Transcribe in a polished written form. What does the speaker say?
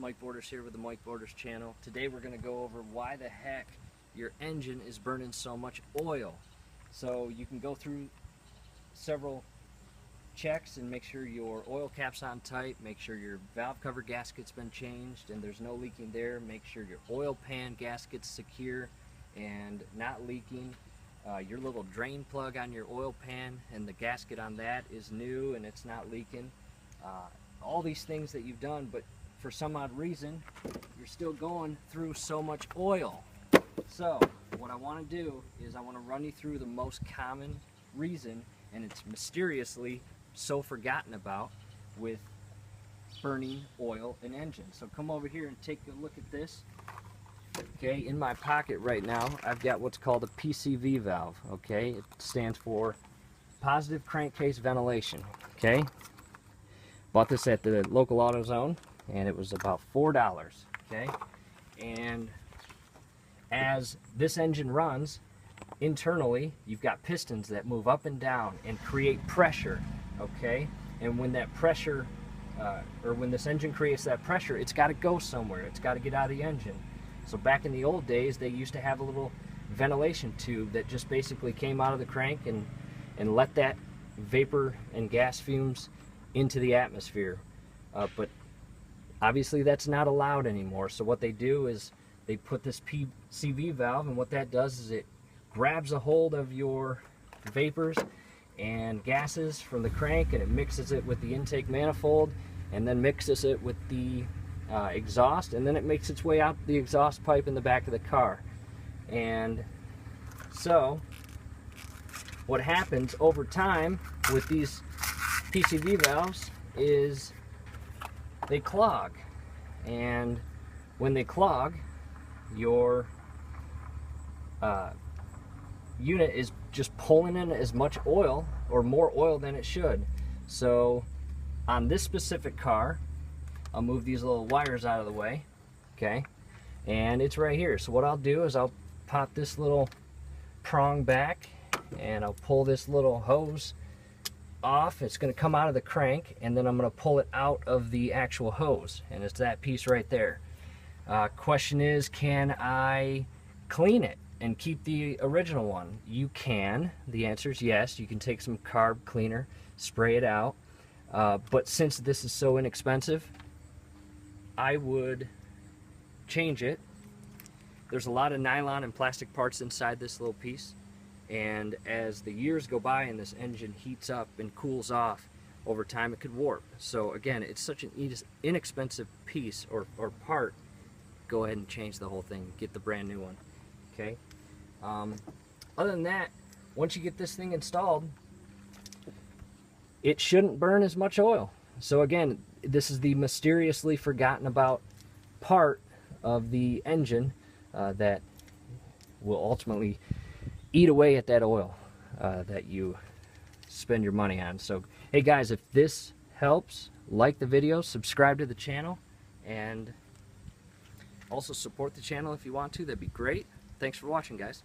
Mike Borders here with the Mike Borders channel. Today we're going to go over why the heck your engine is burning so much oil. So you can go through several checks and make sure your oil cap's on tight, make sure your valve cover gasket's been changed and there's no leaking there, make sure your oil pan gasket's secure and not leaking. Your little drain plug on your oil pan and the gasket on that is new and it's not leaking. All these things that you've done, but for some odd reason you're still going through so much oil. So what I want to do is I want to run you through the most common reason, and it's mysteriously so forgotten about, with burning oil in engines. So come over here and take a look at this. Okay, in my pocket right now I've got what's called a PCV valve. Okay, it stands for positive crankcase ventilation. Okay, bought this at the local AutoZone and it was about $4. Okay, and as this engine runs internally, you've got pistons that move up and down and create pressure. Okay, and when that pressure or when this engine creates that pressure, it's got to go somewhere. It's got to get out of the engine. So back in the old days, they used to have a little ventilation tube that just basically came out of the crank and let that vapor and gas fumes into the atmosphere. But obviously that's not allowed anymore. So what they do is they put this PCV valve, and what that does is it grabs a hold of your vapors and gases from the crank, and it mixes it with the intake manifold, and then mixes it with the exhaust, and then it makes its way out the exhaust pipe in the back of the car. And so what happens over time with these PCV valves is they clog, and when they clog, your unit is just pulling in as much oil or more oil than it should. So on this specific car, I'll move these little wires out of the way, okay, and it's right here. So what I'll do is I'll pop this little prong back and I'll pull this little hose off. It's going to come out of the crank, and then I'm going to pull it out of the actual hose, and it's that piece right there. Question is, can I clean it and keep the original one? You can. The answer is yes. You can take some carb cleaner, spray it out, but since this is so inexpensive, I would change it. There's a lot of nylon and plastic parts inside this little piece, and as the years go by and this engine heats up and cools off, over time it could warp. So again, it's such an inexpensive piece or part. Go ahead and change the whole thing, get the brand new one. Okay, other than that, once you get this thing installed, it shouldn't burn as much oil. So again, this is the mysteriously forgotten about part of the engine that will ultimately eat away at that oil that you spend your money on. So hey guys, if this helps, like the video, subscribe to the channel, and also support the channel if you want to. That'd be great. Thanks for watching, guys.